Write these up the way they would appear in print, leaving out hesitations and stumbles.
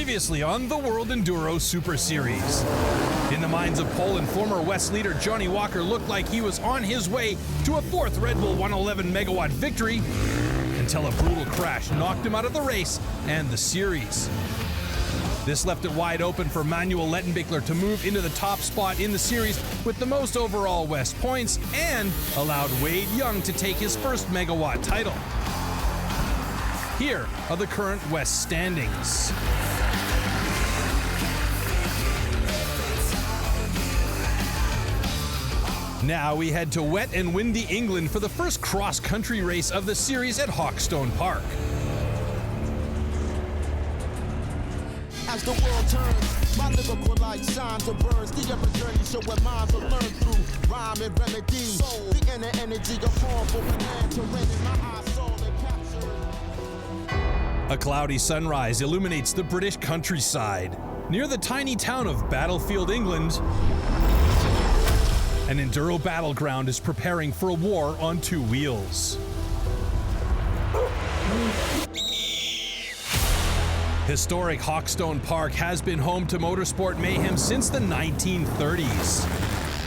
Previously on the World Enduro Super Series. In the minds of Pole and former WESS leader Johnny Walker looked like he was on his way to a fourth Red Bull 111 megawatt victory until a brutal crash knocked him out of the race and the series. This left it wide open for Manuel Lettenbichler to move into the top spot in the series with the most overall WESS points and allowed Wade Young to take his first megawatt title. Here are the current WESS standings. Now we head to wet and windy England for the first cross-country race of the series at Hawkstone Park. As the world turns, my lyrical like signs of birds. The ever journey show where minds are learned through rhyme and remedy. The inner energy of form for land to rain in my eyes, soul and capture. A cloudy sunrise illuminates the British countryside. Near the tiny town of Battlefield, England, an enduro battleground is preparing for a war on two wheels. Historic Hawkstone Park has been home to motorsport mayhem since the 1930s.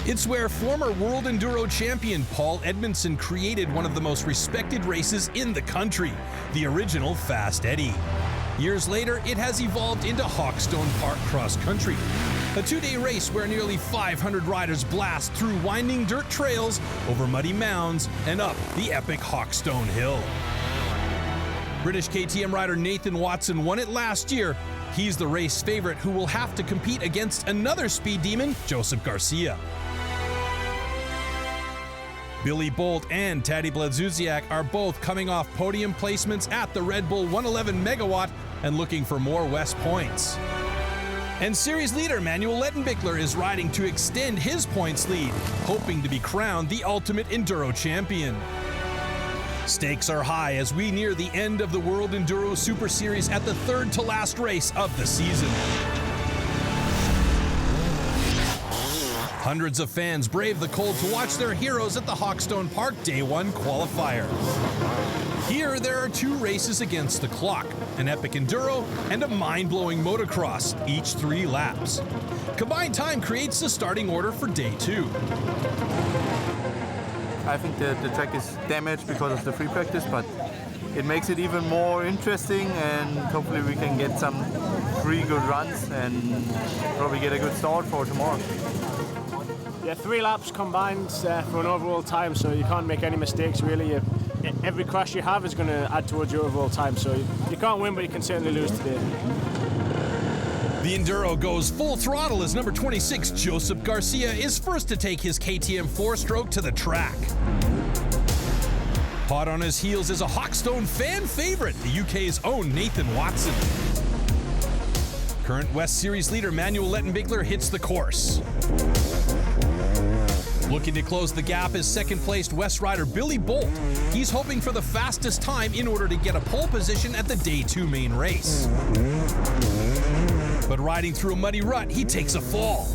It's where former World Enduro champion Paul Edmondson created one of the most respected races in the country, the original Fast Eddy. Years later, it has evolved into Hawkstone Park Cross-Country, a two-day race where nearly 500 riders blast through winding dirt trails, over muddy mounds, and up the epic Hawkstone Hill. British KTM rider Nathan Watson won it last year. He's the race favorite who will have to compete against another speed demon, Josep García. Billy Bolt and Tadej Blazusiak are both coming off podium placements at the Red Bull 111 megawatt and looking for more WESS points. And series leader Manuel Lettenbichler is riding to extend his points lead, hoping to be crowned the ultimate enduro champion. Stakes are high as we near the end of the World Enduro Super Series at the third to last race of the season. Hundreds of fans brave the cold to watch their heroes at the Hawkstone Park Day 1 qualifier. Here there are two races against the clock, an epic enduro and a mind-blowing motocross, each 3 laps. Combined time creates the starting order for Day 2. I think the track is damaged because of the free practice, but it makes it even more interesting, and hopefully we can get some 3 good runs and probably get a good start for tomorrow. Yeah, 3 laps combined for an overall time, so you can't make any mistakes really. Every crash you have is going to add towards your overall time, so you can't win, but you can certainly lose today. The Enduro goes full throttle as number 26 Josep García is first to take his KTM 4-stroke to the track. Hot on his heels is a Hawkstone fan favorite, the UK's own Nathan Watson. Current WESS Series leader Manuel Lettenbichler hits the course. Looking to close the gap is second-placed WESS rider Billy Bolt. He's hoping for the fastest time in order to get a pole position at the Day 2 main race. But riding through a muddy rut, he takes a fall.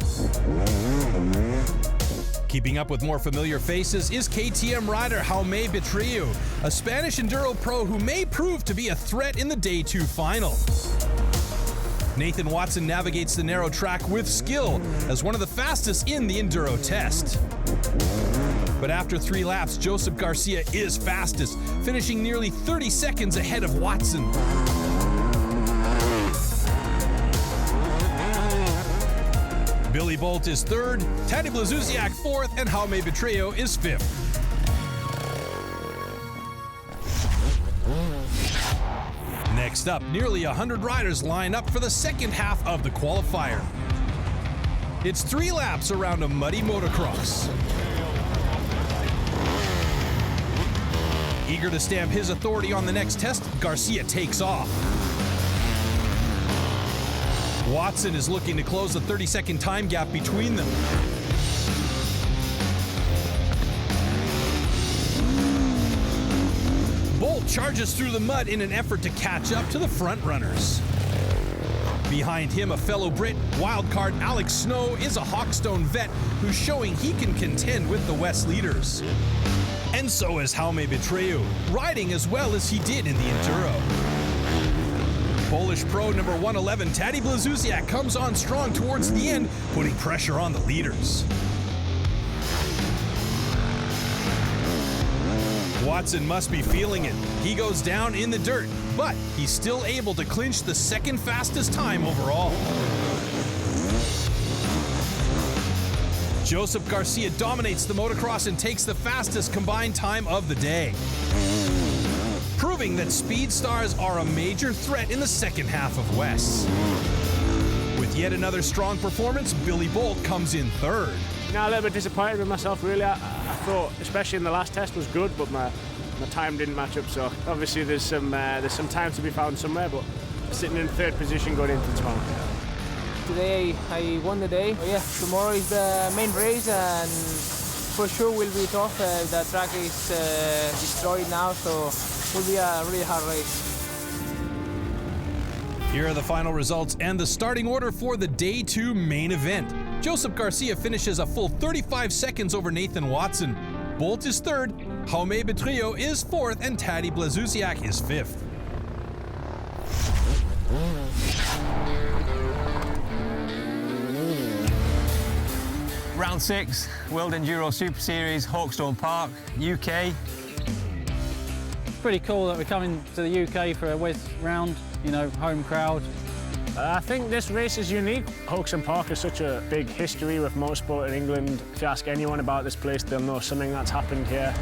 Keeping up with more familiar faces is KTM rider Jaume Betriu, a Spanish enduro pro who may prove to be a threat in the Day 2 final. Nathan Watson navigates the narrow track with skill as one of the fastest in the enduro test. But after 3 laps, Josep García is fastest, finishing nearly 30 seconds ahead of Watson. Billy Bolt is 3rd, Tadej Blazusiak 4th, and Jaume Betriu is 5th. Next up, nearly 100 riders line up for the second half of the qualifier. It's 3 laps around a muddy motocross. Eager to stamp his authority on the next test, Garcia takes off. Watson is looking to close the 30-second time gap between them. Bolt charges through the mud in an effort to catch up to the front runners. Behind him, a fellow Brit, wildcard Alex Snow, is a Hawkstone vet who's showing he can contend with the WESS leaders. And so is Jaume Betriu, riding as well as he did in the Enduro. Polish pro number 111, Tadej Blazusiak, comes on strong towards the end, putting pressure on the leaders. Watson must be feeling it. He goes down in the dirt, but he's still able to clinch the second fastest time overall. Josep García dominates the motocross and takes the fastest combined time of the day, proving that speed stars are a major threat in the second half of WESS. With yet another strong performance, Billy Bolt comes in third. Now a little bit disappointed with myself, really. I thought, especially in the last test, was good, but my time didn't match up. So obviously there's some time to be found somewhere, but sitting in third position going into tomorrow. Today I won the day. Yeah, tomorrow is the main race, and for sure will be tough. The track is destroyed now, so it will be a really hard race. Here are the final results and the starting order for the Day 2 main event. Josep García finishes a full 35 seconds over Nathan Watson. Bolt is third, Jaume Betrillo is fourth, and Tadej Blazusiak is fifth. Round 6, World Enduro Super Series, Hawkstone Park, UK. Pretty cool that we're coming to the UK for a WESS round, you know, home crowd. I think this race is unique. Hawkstone Park is such a big history with motorsport in England. If you ask anyone about this place, they'll know something that's happened here.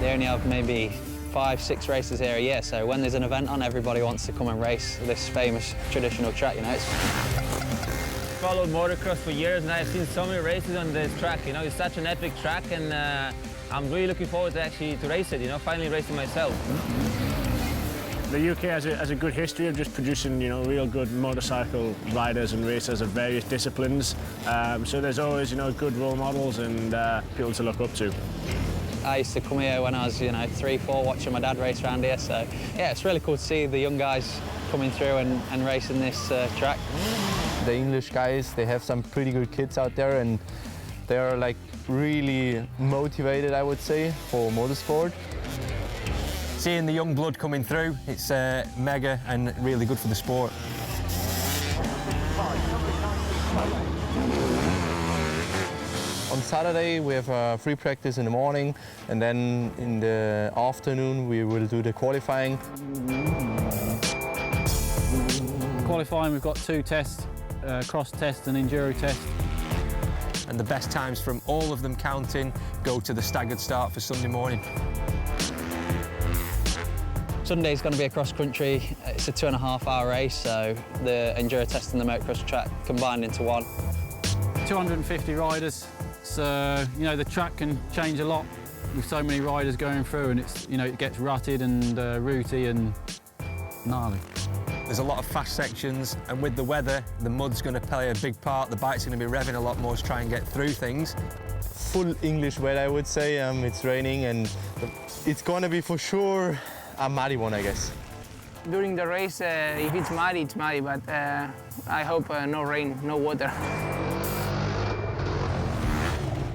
They only have maybe 5-6 races here a year, so when there's an event on, everybody wants to come and race this famous traditional track, you know. Followed motocross for years, and I've seen so many races on this track. You know, it's such an epic track, and I'm really looking forward to race it. You know, finally racing myself. The UK has a good history of just producing, you know, real good motorcycle riders and racers of various disciplines. So there's always, you know, good role models and people to look up to. I used to come here when I was, you know, 3, 4, watching my dad race around here. So yeah, it's really cool to see the young guys coming through and racing this track. The English guys, they have some pretty good kids out there, and they're like really motivated, I would say, for motorsport. Seeing the young blood coming through, it's mega and really good for the sport. On Saturday we have free practice in the morning, and then in the afternoon we will do the qualifying. Qualifying, we've got 2 tests, cross test and enduro test. And the best times from all of them counting go to the staggered start for Sunday morning. Sunday's going to be a cross-country. It's a 2.5-hour race, so the enduro test and the motocross track combined into one. 250 riders, so you know the track can change a lot with so many riders going through, and it's, you know, it gets rutted and rooty and gnarly. There's a lot of fast sections, and with the weather, the mud's going to play a big part. The bike's going to be revving a lot more to try and get through things. Full English weather, I would say. It's raining, and it's going to be for sure a muddy one, I guess. During the race, if it's muddy, but I hope no rain, no water.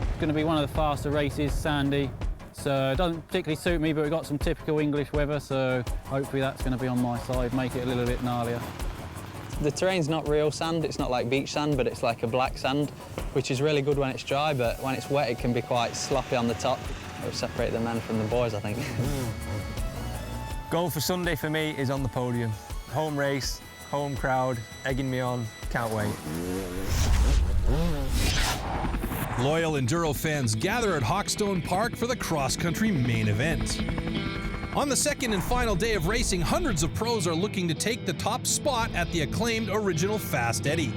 It's going to be one of the faster races, sandy, so it doesn't particularly suit me, but we've got some typical English weather, so hopefully that's going to be on my side, make it a little bit gnarlier. The terrain's not real sand, it's not like beach sand, but it's like a black sand, which is really good when it's dry, but when it's wet it can be quite sloppy on the top. It'll separate the men from the boys, I think. Goal for Sunday for me is on the podium. Home race, home crowd, egging me on, can't wait. Loyal enduro fans gather at Hawkstone Park for the cross-country main event. On the second and final day of racing, hundreds of pros are looking to take the top spot at the acclaimed original Fast Eddy,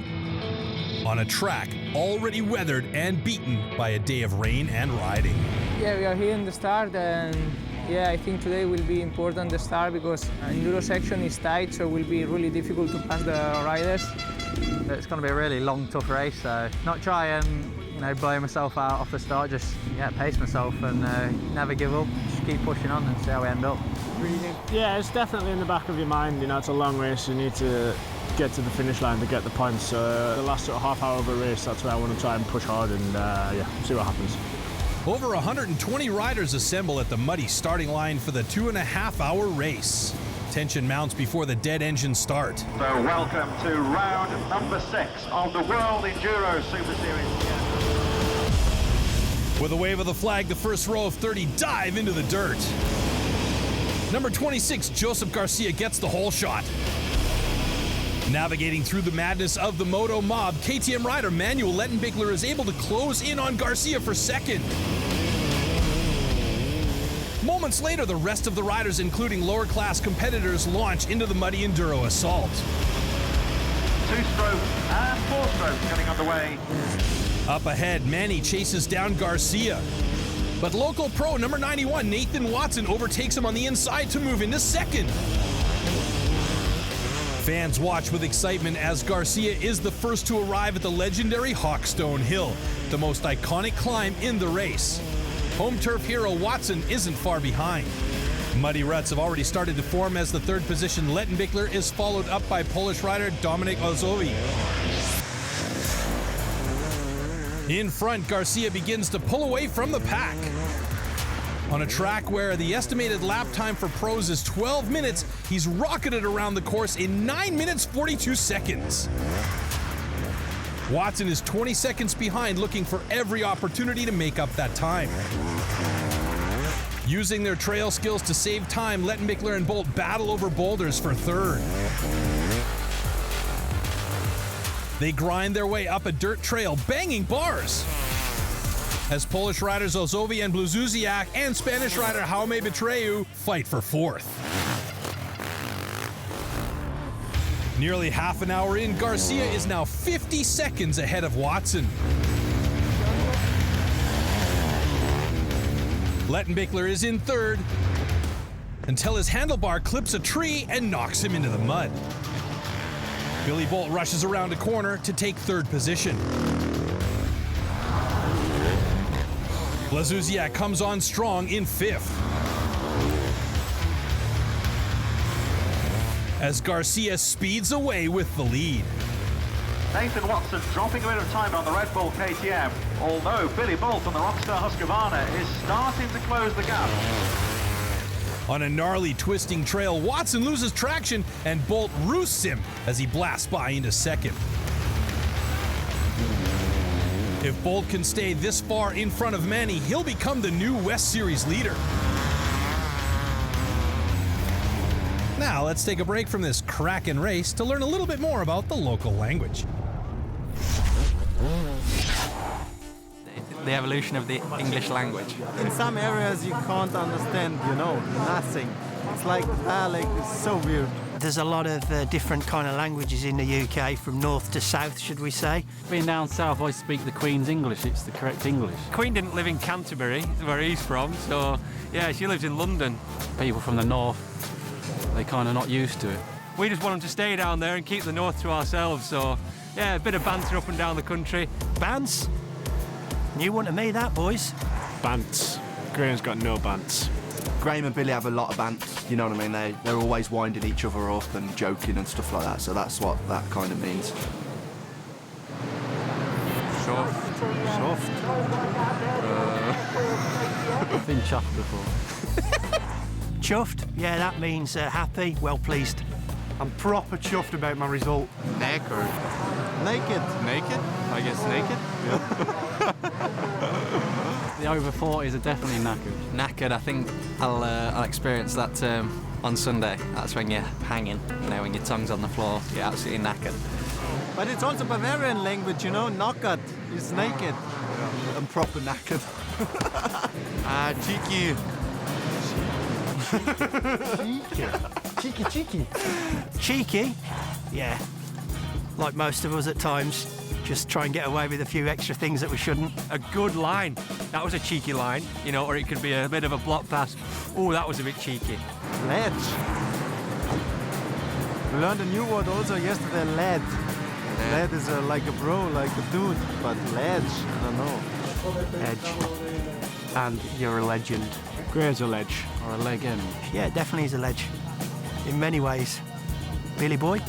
on a track already weathered and beaten by a day of rain and riding. Yeah, we are here in the start, and yeah, I think today will be important, the start, because enduro section is tight, so it will be really difficult to pass the riders. It's going to be a really long, tough race, so not try and blow myself out off the start, just pace myself and never give up, just keep pushing on and see how we end up. Yeah, it's definitely in the back of your mind, it's a long race, you need to get to the finish line to get the points. So the last sort of half hour of a race, that's where I want to try and push hard and see what happens. Over 120 riders assemble at the muddy starting line for the 2.5-hour race. Tension mounts before the dead engine start. So welcome to round number 6 of the World Enduro Super Series. With a wave of the flag, the first row of 30 dive into the dirt. Number 26, Josep García gets the hole shot. Navigating through the madness of the moto mob, KTM rider Manuel Lettenbichler is able to close in on Garcia for second. Moments later, the rest of the riders, including lower-class competitors, launch into the muddy enduro assault. 2-stroke and 4-stroke getting underway. Up ahead, Manny chases down Garcia. But local pro number 91, Nathan Watson, overtakes him on the inside to move into second. Fans watch with excitement as Garcia is the first to arrive at the legendary Hawkstone Hill, the most iconic climb in the race. Home turf hero Watson isn't far behind. Muddy ruts have already started to form as the third position Lettenbichler is followed up by Polish rider Dominik Ozowi. In front, Garcia begins to pull away from the pack. On a track where the estimated lap time for pros is 12 minutes, he's rocketed around the course in 9 minutes 42 seconds. Watson is 20 seconds behind, looking for every opportunity to make up that time. Using their trail skills to save time, Lettenbichler and Bolt battle over boulders for third. They grind their way up a dirt trail, banging bars. As Polish riders Ozowi and Bluzuziak and Spanish rider Jaume Betreu fight for fourth. Nearly half an hour in, Garcia is now 50 seconds ahead of Watson. Lettenbichler is in third until his handlebar clips a tree and knocks him into the mud. Billy Bolt rushes around a corner to take third position. Bluzuziak comes on strong in fifth. As Garcia speeds away with the lead. Nathan Watson dropping a bit of time on the Red Bull KTM, although Billy Bolt on the Rockstar Husqvarna is starting to close the gap. On a gnarly twisting trail, Watson loses traction and Bolt roosts him as he blasts by into second. If Bolt can stay this far in front of Manny, he'll become the new WESS Series leader. Now let's take a break from this crackin' race to learn a little bit more about the local language. The evolution of the English language. In some areas you can't understand, nothing. It's like dialect is so weird. There's a lot of different kind of languages in the UK, from north to south, should we say. Being down south, I speak the Queen's English. It's the correct English. Queen didn't live in Canterbury, where he's from, so yeah, she lives in London. People from the north, they're kind of not used to it. We just want them to stay down there and keep the north to ourselves, so yeah, a bit of banter up and down the country. Bants? New one to me, that, boys. Bants. Graham's got no bants. Graham and Billy have a lot of bants, you know what I mean? They're always winding each other up and joking and stuff like that, so that's what that kind of means. Soft. I've been chuffed before. Chuffed? Yeah, that means happy, well pleased. I'm proper chuffed about my result. Naked. Naked? I guess naked. Yeah. The over 40s are definitely knackered. Knackered, I think I'll experience that on Sunday. That's when you're hanging, when your tongue's on the floor, you're absolutely knackered. But it's also Bavarian language, knackered is naked. I'm proper knackered. Cheeky. Cheeky. Cheeky? Yeah. Like most of us at times. Just try and get away with a few extra things that we shouldn't. A good line. That was a cheeky line, or it could be a bit of a block pass. Oh, that was a bit cheeky. Ledge. We learned a new word also yesterday, lad. Lad is like a bro, like a dude, but ledge, I don't know. Edge. And you're a legend. Graham's a ledge. Or a leg end. Yeah, definitely is a ledge. In many ways. Billy boy,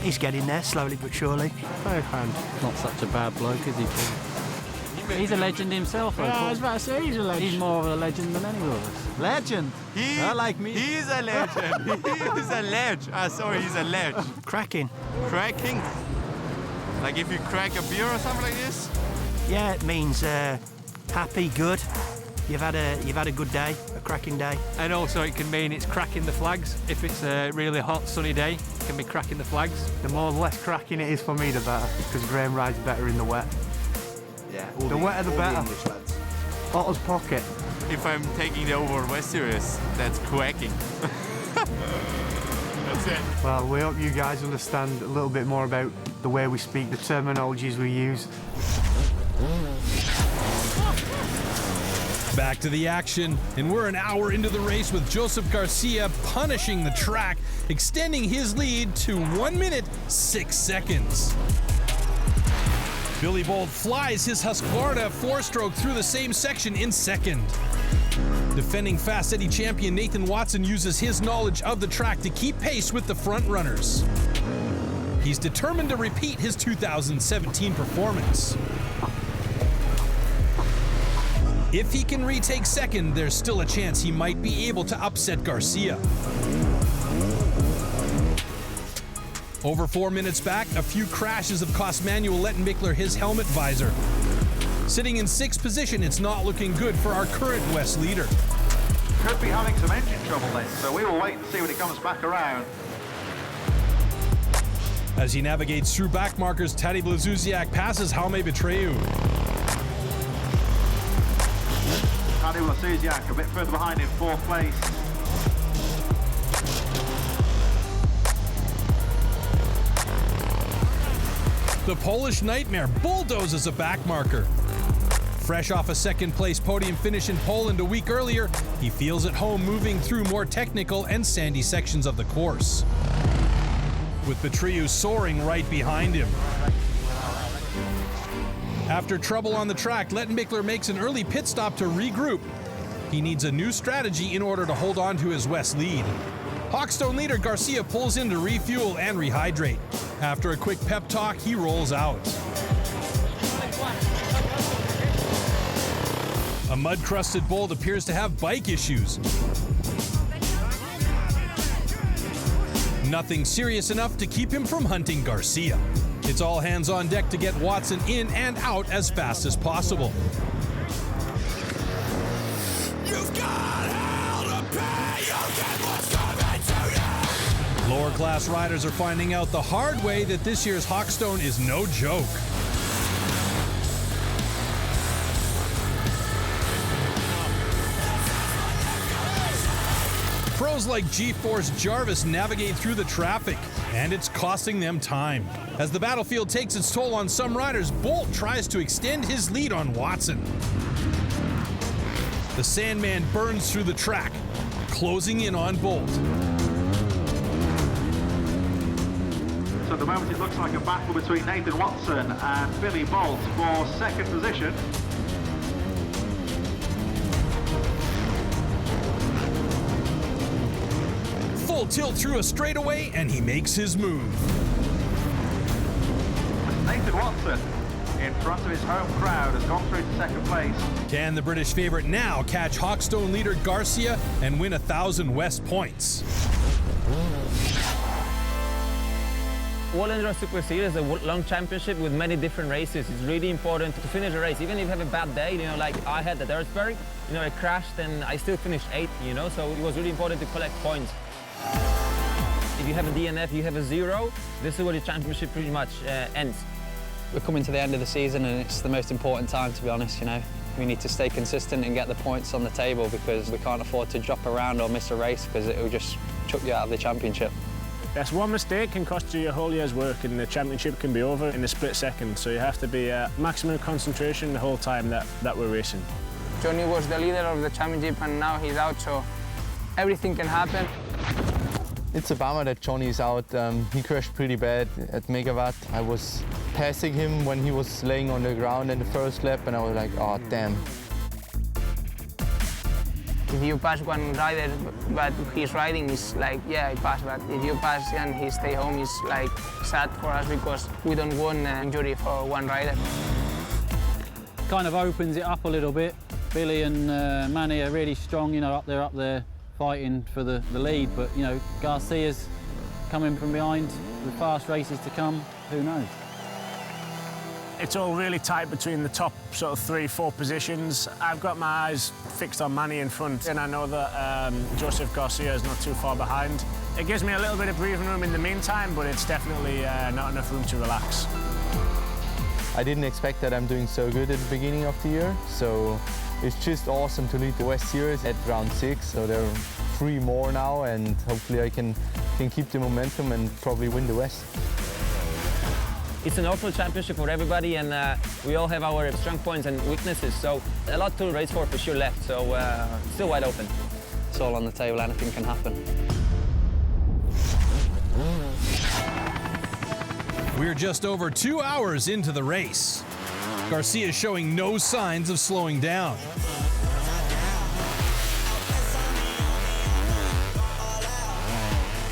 he's getting there, slowly but surely. Not such a bad bloke, is he, Paul? He's a legend himself. Yeah, I was about to say he's a legend. He's more of a legend than any of us. Legend. Like me. He's a legend. He's a legend. Sorry, he's a legend. Cracking. Cracking? Like if you crack a beer or something like this? Yeah, it means happy, good. You've had a good day, a cracking day. And also it can mean it's cracking the flags. If it's a really hot, sunny day, it can be cracking the flags. The more less cracking it is for me, the better, because Graham rides better in the wet. Yeah, the wetter the better. Otto's pocket. If I'm taking the over WESS series, that's quacking. That's it. Well, we hope you guys understand a little bit more about the way we speak, the terminologies we use. Back to the action, and we're an hour into the race with Josep García punishing the track, extending his lead to 1 minute, 6 seconds. Billy Bolt flies his Husqvarna 4-stroke through the same section in second. Defending Fast Eddy champion Nathan Watson uses his knowledge of the track to keep pace with the front runners. He's determined to repeat his 2017 performance. If he can retake second, there's still a chance he might be able to upset Garcia. Over 4 minutes back, a few crashes have cost Manuel Lettenbichler his helmet visor. Sitting in 6th position, it's not looking good for our current WESS leader. Could be having some engine trouble then, so we will wait and see when he comes back around. As he navigates through back markers, Tadej Blazusiak passes Jaume Betreu. Tadej Blazusiak a bit further behind in 4th place. The Polish Nightmare bulldozes a back marker. Fresh off a 2nd place podium finish in Poland a week earlier, he feels at home moving through more technical and sandy sections of the course. With Betreu soaring right behind him. After trouble on the track, Lettenbichler makes an early pit stop to regroup. He needs a new strategy in order to hold on to his WESS lead. Hawkstone leader Garcia pulls in to refuel and rehydrate. After a quick pep talk, he rolls out. A mud-crusted Bolt appears to have bike issues. Nothing serious enough to keep him from hunting Garcia. It's all hands on deck to get Watson in and out as fast as possible. Lower class riders are finding out the hard way that this year's Hawkstone is no joke. Pros like G-Force Jarvis navigate through the traffic, and it's costing them time. As the battlefield takes its toll on some riders, Bolt tries to extend his lead on Watson. The Sandman burns through the track, closing in on Bolt. So at the moment it looks like a battle between Nathan Watson and Billy Bolt for 2nd position. Full tilt through a straightaway, and he makes his move. Nathan Watson, in front of his home crowd, has gone through to 2nd place. Can the British favorite now catch Hawkstone leader Garcia and win 1,000 WESS points? World Enduro Super Series is a long championship with many different races. It's really important to finish a race, even if you have a bad day, you know, like I had at Erzberg, you know, I crashed and I still finished 8th, you know, so it was really important to collect points. If you have a DNF, you have a 0, this is where the championship pretty much ends. We're coming to the end of the season and it's the most important time, to be honest, you know. We need to stay consistent and get the points on the table because we can't afford to drop around or miss a race because it will just chuck you out of the championship. Yes, one mistake can cost you your whole year's work and the championship can be over in a split second, so you have to be maximum concentration the whole time that we're racing. Johnny was the leader of the championship and now he's out, so everything can happen. It's a bummer that Johnny's out. He crashed pretty bad at Megawatt. I was passing him when he was laying on the ground in the first lap and I was like, oh, damn. If you pass one rider, but he's riding, is like, yeah, I passed. But if you pass and he stay home, it's like sad for us because we don't want an injury for one rider. kind of opens it up a little bit. Billy and Manny are really strong, you know, up there fighting for the lead, but, you know, Garcia's coming from behind with fast races to come, who knows? It's all really tight between the top sort of 3-4 positions. I've got my eyes fixed on Manny in front, and I know that Josep García is not too far behind. It gives me a little bit of breathing room in the meantime, but it's definitely not enough room to relax. I didn't expect that I'm doing so good at the beginning of the year, so it's just awesome to lead the WESS Series at round 6. So there are 3 more now, and hopefully I can keep the momentum and probably win the WESS. It's an awful championship for everybody, and we all have our strong points and weaknesses, so a lot to race for sure left, so still wide open. It's all on the table, anything can happen. We're just over 2 hours into the race. Garcia is showing no signs of slowing down.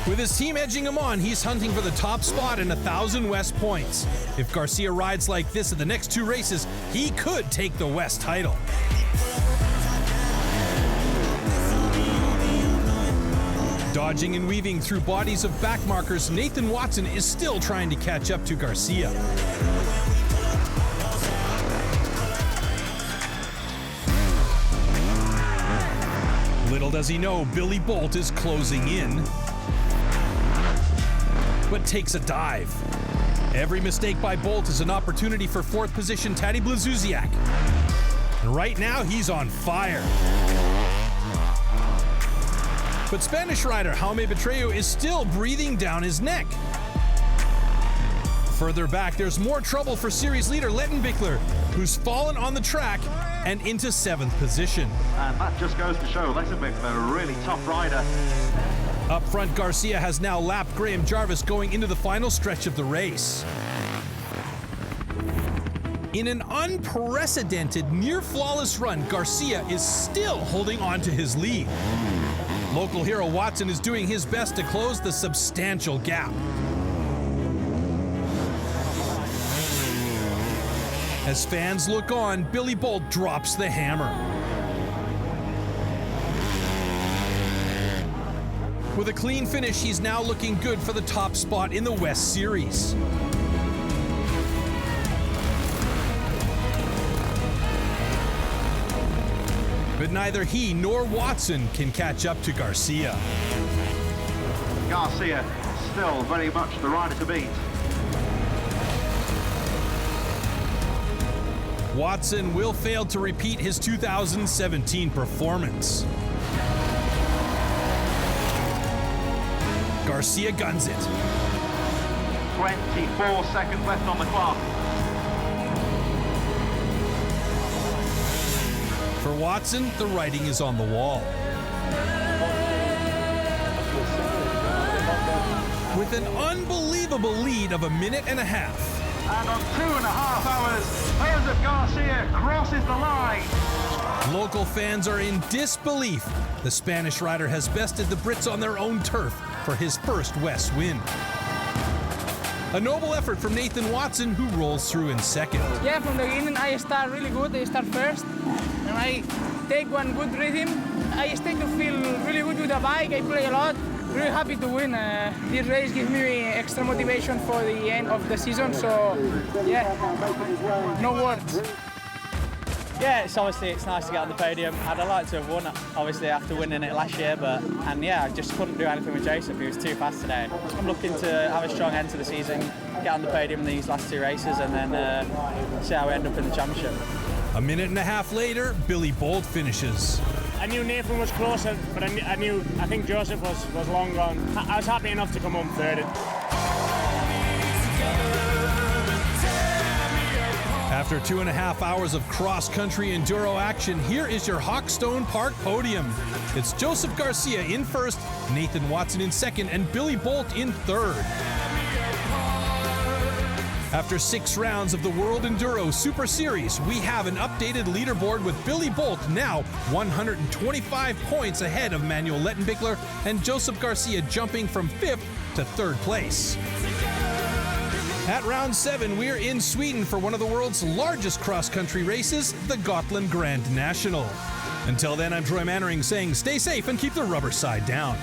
With his team edging him on, he's hunting for the top spot in 1,000 WESS points. If Garcia rides like this at the next 2 races, he could take the WESS title. Dodging and weaving through bodies of back markers, Nathan Watson is still trying to catch up to Garcia. Little does he know, Billy Bolt is closing in, but takes a dive. Every mistake by Bolt is an opportunity for 4th position Tadej Blazusiak. And right now, he's on fire. But Spanish rider Jaume Betreu is still breathing down his neck. Further back, there's more trouble for series leader Lettenbichler, who's fallen on the track and into 7th position. And that just goes to show Lettenbichler, a really tough rider. Up front, Garcia has now lapped Graham Jarvis going into the final stretch of the race. In an unprecedented, near-flawless run, Garcia is still holding on to his lead. Local hero Watson is doing his best to close the substantial gap. As fans look on, Billy Bolt drops the hammer. With a clean finish, he's now looking good for the top spot in the WESS Series. But neither he nor Watson can catch up to Garcia. Garcia still very much the rider to beat. Watson will fail to repeat his 2017 performance. Garcia guns it. 24 seconds left on the clock. For Watson, the writing is on the wall. With an unbelievable lead of 1.5 minutes. And on 2.5 hours, Josep Garcia crosses the line. Local fans are in disbelief. The Spanish rider has bested the Brits on their own turf for his first WESS win. A noble effort from Nathan Watson, who rolls through in 2nd. Yeah, from the beginning I start really good. I start first, and I take one good rhythm. I start to feel really good with the bike. I play a lot. Really happy to win. This race gives me extra motivation for the end of the season. So, yeah, no words. Yeah, it's nice to get on the podium. I'd like to have won, obviously, after winning it last year, and I just couldn't do anything with Joseph. He was too fast today. I'm looking to have a strong end to the season, get on the podium in these last 2 races, and then see how we end up in the championship. 1.5 minutes later, Billy Bolt finishes. I knew Nathan was closer, but I think Joseph was long gone. I was happy enough to come home 3rd. After 2.5 hours of cross-country enduro action, here is your Hawkstone Park podium. It's Josep Garcia in 1st, Nathan Watson in 2nd, and Billy Bolt in 3rd. After 6 rounds of the World Enduro Super Series, we have an updated leaderboard with Billy Bolt now 125 points ahead of Manuel Lettenbichler and Josep Garcia jumping from 5th to 3rd place. At round 7, we're in Sweden for one of the world's largest cross-country races, the Gotland Grand National. Until then, I'm Troy Mannering saying stay safe and keep the rubber side down.